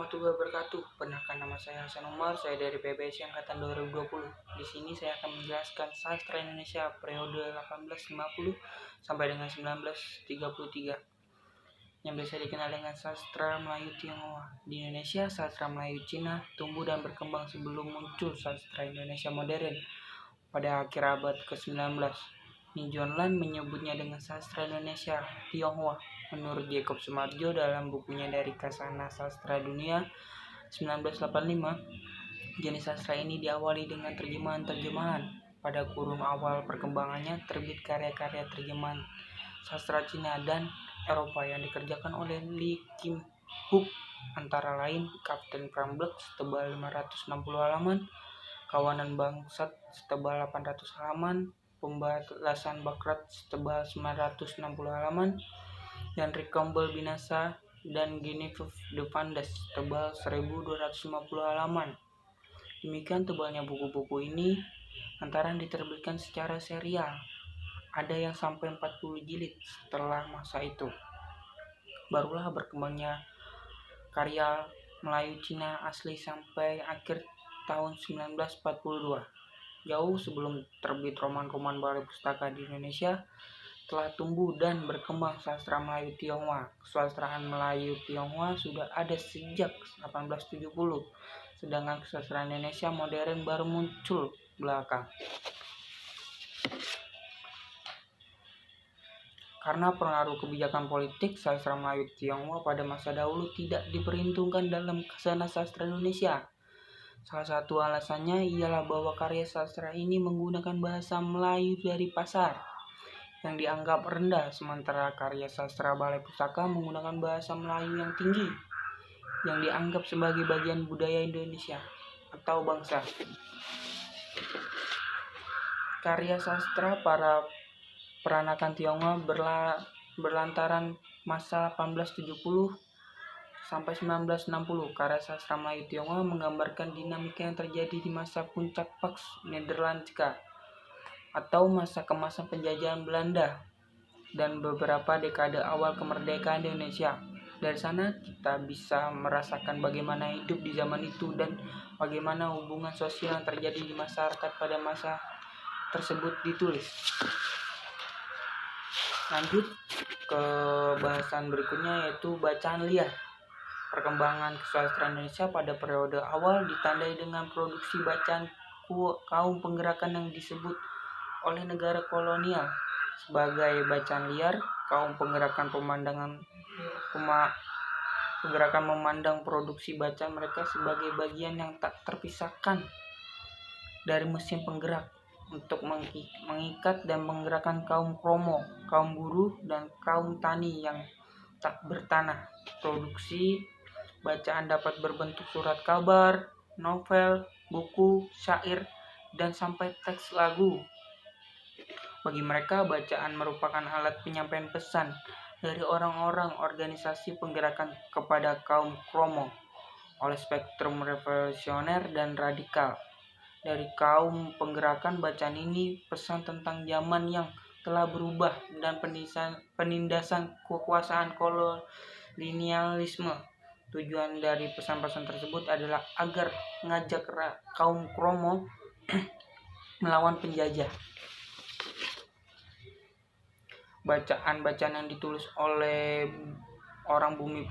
warahmatullahi wabarakatuh. Perkenalkan, nama saya Hasan Umar, saya dari PBSI Angkatan 2020. Di sini saya akan menjelaskan sastra Indonesia periode 1850 sampai dengan 1933 yang biasa dikenal dengan sastra Melayu Tionghoa. Di Indonesia, sastra Melayu Cina tumbuh dan berkembang sebelum muncul sastra Indonesia modern pada akhir abad ke-19. Ni John Lan menyebutnya dengan sastra Indonesia Tionghoa. Menurut Jacob Sumarjo dalam bukunya Dari Khazanah Sastra Dunia 1985, jenis sastra ini diawali dengan terjemahan-terjemahan. Pada kurun awal perkembangannya terbit karya-karya terjemahan sastra Cina dan Eropa yang dikerjakan oleh Li Kim Huk, antara lain Kapten Crumbler setebal 560 halaman, Kawanan Bangsat setebal 800 halaman, Pembalasan Bakrat setebal 960 halaman, dan Ricambol Binasa dan Genevieve de Vandas tebal 1250 halaman. Demikian tebalnya buku-buku ini, antara diterbitkan secara serial. Ada yang sampai 40 jilid. Setelah masa itu, barulah berkembangnya karya Melayu Cina asli sampai akhir tahun 1942. Jauh sebelum terbit roman-roman balai pustaka di Indonesia, telah tumbuh dan berkembang sastra Melayu Tionghoa. Kesusastraan Melayu Tionghoa sudah ada sejak 1870, sedangkan kesusastraan Indonesia modern baru muncul belakang. Karena pengaruh kebijakan politik, sastra Melayu Tionghoa pada masa dahulu tidak diperhitungkan dalam Khazanah Sastra Indonesia. Salah satu alasannya ialah bahwa karya sastra ini menggunakan bahasa Melayu dari pasar yang dianggap rendah, sementara karya sastra balai pustaka menggunakan bahasa Melayu yang tinggi yang dianggap sebagai bagian budaya Indonesia atau bangsa. Karya sastra para peranakan Tionghoa berlantaran masa 1870 sampai 1960. Karya sastra Melayu Tionghoa menggambarkan dinamika yang terjadi di masa puncak Pax Nederlandska atau masa kemasan penjajahan Belanda dan beberapa dekade awal kemerdekaan Indonesia. Dari sana kita bisa merasakan bagaimana hidup di zaman itu dan bagaimana hubungan sosial yang terjadi di masyarakat pada masa tersebut ditulis. Lanjut ke bahasan berikutnya, yaitu bacaan liar. Perkembangan kesusastraan Indonesia pada periode awal ditandai dengan produksi bacaan kaum penggerakan yang disebut oleh negara kolonial sebagai bacaan liar. Kaum penggerakan memandang produksi bacaan mereka sebagai bagian yang tak terpisahkan dari mesin penggerak untuk mengikat dan menggerakkan kaum kromo, kaum buruh, dan kaum tani yang tak bertanah. Produksi bacaan dapat berbentuk surat kabar, novel, buku, syair, dan sampai teks lagu. Bagi mereka, bacaan merupakan alat penyampaian pesan dari orang-orang organisasi penggerakan kepada kaum kromo oleh spektrum revolusioner dan radikal. Dari kaum penggerakan bacaan ini pesan tentang zaman yang telah berubah dan penindasan kekuasaan kolonialisme. Tujuan dari pesan-pesan tersebut adalah agar mengajak kaum kromo melawan penjajah. Bacaan-bacaan yang ditulis oleh orang Bumi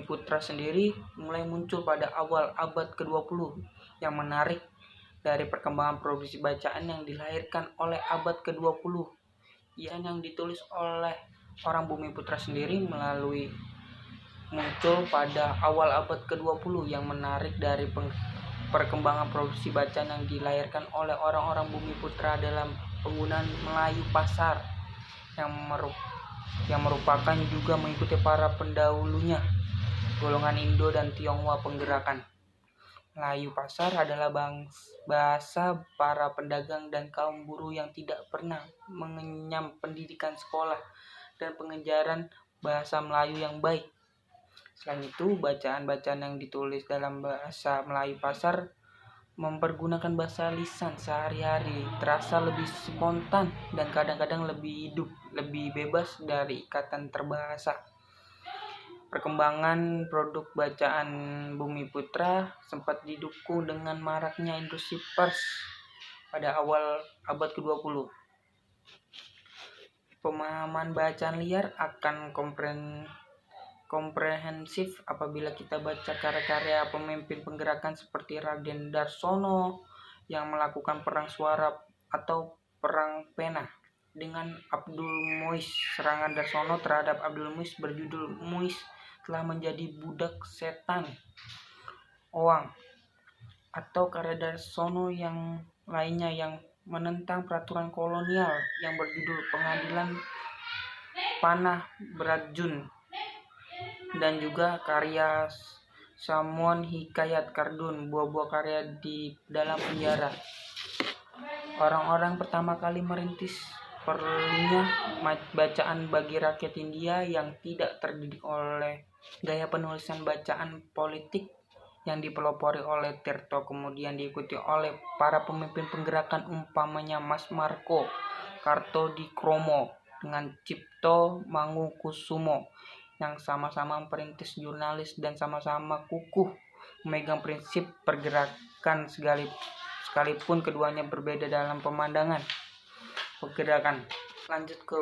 Putra sendiri mulai muncul pada awal abad ke-20. Yang menarik dari perkembangan produksi bacaan yang dilahirkan oleh abad ke-20, yang ditulis oleh orang Bumi Putra sendiri melalui muncul pada awal abad ke-20. Yang menarik dari perkembangan produksi bacaan yang dilahirkan oleh orang-orang Bumi Putra dalam penggunaan Melayu pasar yang merupakan juga mengikuti para pendahulunya, golongan Indo dan Tionghoa penggerakan. Melayu pasar adalah bahasa para pedagang dan kaum buruh yang tidak pernah mengenyam pendidikan sekolah dan pengejaran bahasa Melayu yang baik. Selain itu, bacaan-bacaan yang ditulis dalam bahasa Melayu pasar mempergunakan bahasa lisan sehari-hari, terasa lebih spontan dan kadang-kadang lebih hidup, lebih bebas dari ikatan terbahasa. Perkembangan produk bacaan Bumiputra sempat didukung dengan maraknya industri pers pada awal abad ke-20. Pemahaman bacaan liar akan komprehensif apabila kita baca karya-karya pemimpin penggerakan seperti Raden Darsono yang melakukan perang suara atau perang pena dengan Abdul Muis. Serangan Darsono terhadap Abdul Muis berjudul Muis telah menjadi budak setan Oang, atau karya Darsono yang lainnya yang menentang peraturan kolonial yang berjudul Pengadilan Panah Brajun, dan juga karya Samuel Hikayat Kardun, buah-buah karya di dalam penjara. Orang-orang pertama kali merintis perlunya bacaan bagi rakyat India yang tidak terdidik oleh gaya penulisan bacaan politik yang dipelopori oleh Tirto, kemudian diikuti oleh para pemimpin penggerakan umpamanya Mas Marco Kartodikromo dengan Cipto Mangunkusumo yang sama-sama memperintis jurnalis dan sama-sama kukuh memegang prinsip pergerakan sekalipun keduanya berbeda dalam pemandangan pergerakan. Lanjut ke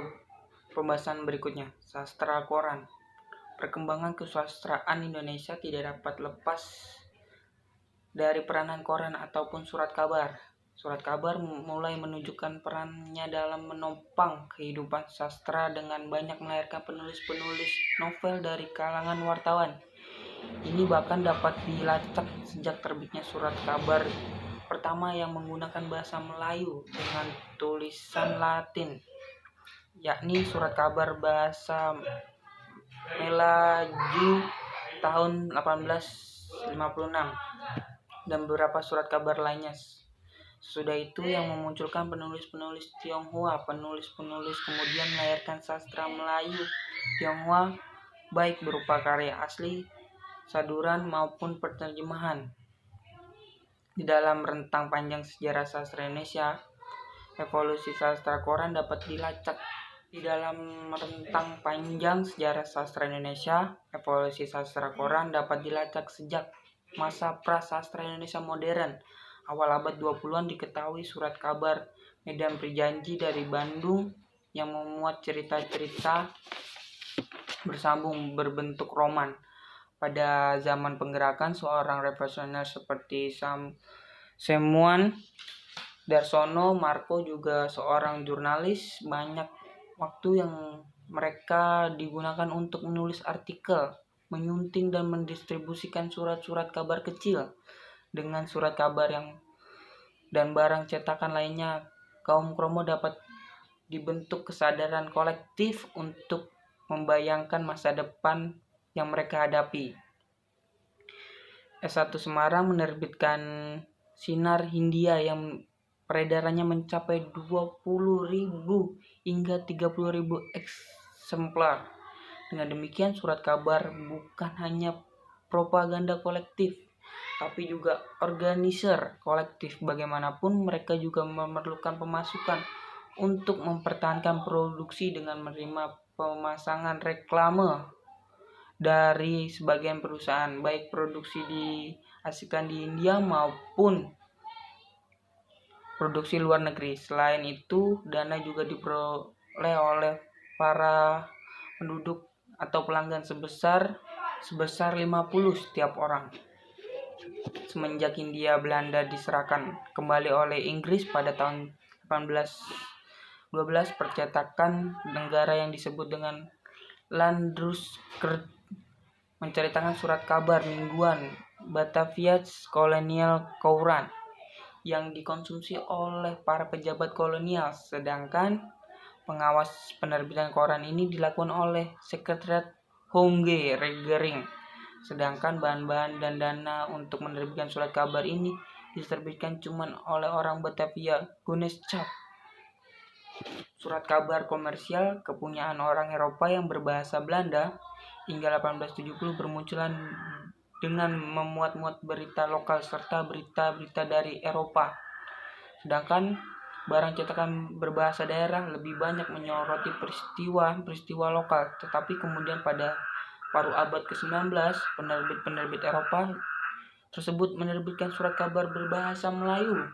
pembahasan berikutnya, sastra koran. Perkembangan kesusastraan Indonesia tidak dapat lepas dari peranan koran ataupun surat kabar. Surat kabar mulai menunjukkan perannya dalam menopang kehidupan sastra dengan banyak melahirkan penulis-penulis novel dari kalangan wartawan. Ini bahkan dapat dilacak sejak terbitnya surat kabar pertama yang menggunakan bahasa Melayu dengan tulisan Latin, yakni surat kabar bahasa Melaju tahun 1856 dan beberapa surat kabar lainnya. Sudah itu yang memunculkan penulis-penulis Tionghoa. Penulis-penulis kemudian melahirkan sastra Melayu Tionghoa baik berupa karya asli, saduran maupun penerjemahan. Di dalam rentang panjang sejarah sastra Indonesia, evolusi sastra koran dapat dilacak. Di dalam rentang panjang sejarah sastra Indonesia, evolusi sastra koran dapat dilacak sejak masa prasastra Indonesia modern. Awal abad 20-an diketahui surat kabar Medan Prijanji dari Bandung yang memuat cerita-cerita bersambung berbentuk roman. Pada zaman penggerakan, seorang revolusioner seperti Samuel Darsono, Marco juga seorang jurnalis, banyak waktu yang mereka digunakan untuk menulis artikel, menyunting dan mendistribusikan surat-surat kabar kecil. Dengan surat kabar dan barang cetakan lainnya, kaum kromo dapat dibentuk kesadaran kolektif untuk membayangkan masa depan yang mereka hadapi. S1 Semarang menerbitkan Sinar Hindia yang peredarannya mencapai 20.000 hingga 30.000 eksemplar. Dengan demikian, surat kabar bukan hanya propaganda kolektif, tapi juga organizer kolektif. Bagaimanapun, mereka juga memerlukan pemasukan untuk mempertahankan produksi dengan menerima pemasangan reklame dari sebagian perusahaan, baik produksi dihasilkan di India maupun produksi luar negeri. Selain itu, dana juga diperoleh oleh para penduduk atau pelanggan sebesar 50 setiap orang. Semenjak Hindia Belanda diserahkan kembali oleh Inggris pada tahun 1812, percetakan negara yang disebut dengan Landruskert menceritakan surat kabar mingguan Batavia's Colonial Courant yang dikonsumsi oleh para pejabat kolonial, sedangkan pengawas penerbitan koran ini dilakukan oleh Sekretariat Hongge Regering. Sedangkan bahan-bahan dan dana untuk menerbitkan surat kabar ini diterbitkan cuma oleh orang Batavia, Gunneschaft. Surat kabar komersial kepunyaan orang Eropa yang berbahasa Belanda hingga 1870 bermunculan dengan memuat-muat berita lokal serta berita-berita dari Eropa. Sedangkan barang cetakan berbahasa daerah lebih banyak menyoroti peristiwa-peristiwa lokal, tetapi kemudian pada paruh abad ke-19, penerbit-penerbit Eropa tersebut menerbitkan surat kabar berbahasa Melayu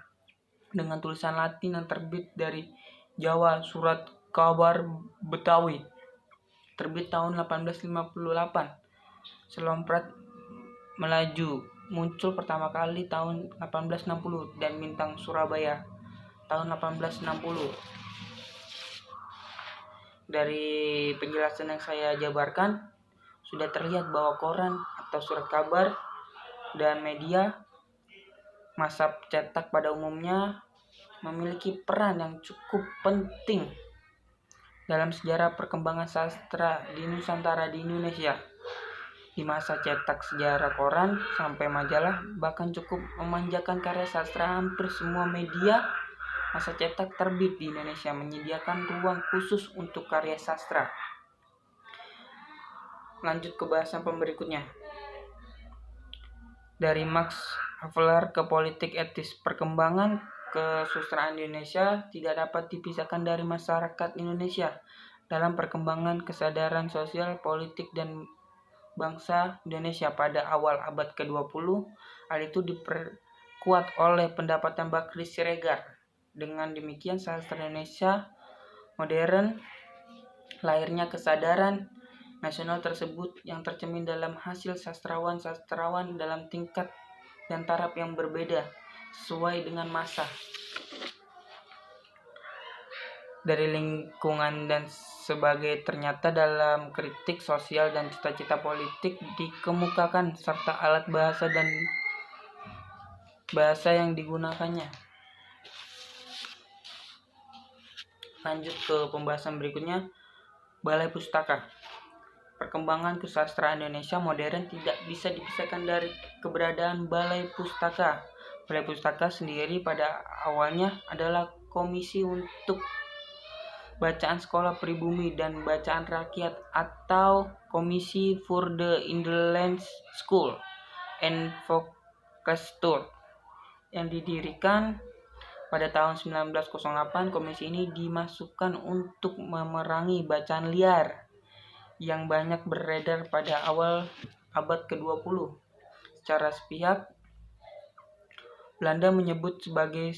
dengan tulisan Latin yang terbit dari Jawa. Surat kabar Betawi terbit tahun 1858. Selomprat melaju muncul pertama kali tahun 1860 dan Bintang Surabaya tahun 1860. Dari penjelasan yang saya jabarkan, sudah terlihat bahwa koran atau surat kabar dan media massa cetak pada umumnya memiliki peran yang cukup penting dalam sejarah perkembangan sastra di Nusantara di Indonesia. Di masa cetak sejarah koran sampai majalah bahkan cukup memanjakan karya sastra, hampir semua media masa cetak terbit di Indonesia menyediakan ruang khusus untuk karya sastra. Lanjut ke bahasan berikutnya. Dari Max Havelaar ke politik etis, perkembangan kesusastraan Indonesia tidak dapat dipisahkan dari masyarakat Indonesia dalam perkembangan kesadaran sosial, politik, dan bangsa Indonesia pada awal abad ke-20. Hal itu diperkuat oleh pendapatan Bakri Siregar. Dengan demikian, sastra Indonesia modern, lahirnya kesadaran nasional tersebut yang tercermin dalam hasil sastrawan-sastrawan dalam tingkat dan taraf yang berbeda sesuai dengan masa, dari lingkungan dan sebagai ternyata dalam kritik sosial dan cita-cita politik dikemukakan serta alat bahasa dan bahasa yang digunakannya. Lanjut ke pembahasan berikutnya, Balai Pustaka. Perkembangan kesusastraan Indonesia modern tidak bisa dipisahkan dari keberadaan Balai Pustaka. Balai Pustaka sendiri pada awalnya adalah komisi untuk bacaan sekolah pribumi dan bacaan rakyat atau Komisi for the Independent School and Folklore yang didirikan pada tahun 1908. Komisi ini dimasukkan untuk memerangi bacaan liar yang banyak beredar pada awal abad ke-20. Secara sepihak, Belanda menyebut sebagai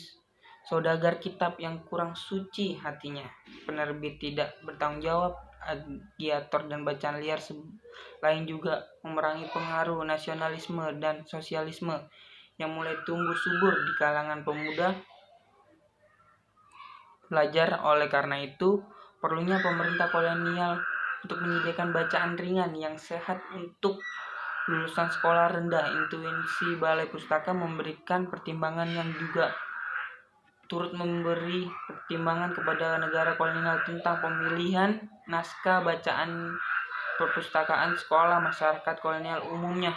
saudagar kitab yang kurang suci hatinya. Penerbit tidak bertanggung jawab, agiator dan bacaan liar lain juga memerangi pengaruh nasionalisme dan sosialisme yang mulai tumbuh subur di kalangan pemuda pelajar. Oleh karena itu, perlunya pemerintah kolonial untuk menyediakan bacaan ringan yang sehat untuk lulusan sekolah rendah. Intuisi Balai Pustaka memberikan pertimbangan yang juga turut memberi pertimbangan kepada negara kolonial tentang pemilihan naskah bacaan perpustakaan sekolah masyarakat kolonial umumnya.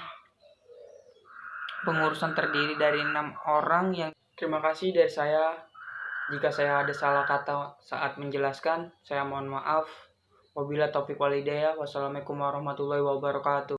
Pengurusan terdiri dari 6 orang yang. Terima kasih dari saya. Jika saya ada salah kata saat menjelaskan, saya mohon maaf. Wabillahi taufiq wal hidayah. Wassalamualaikum warahmatullahi wabarakatuh.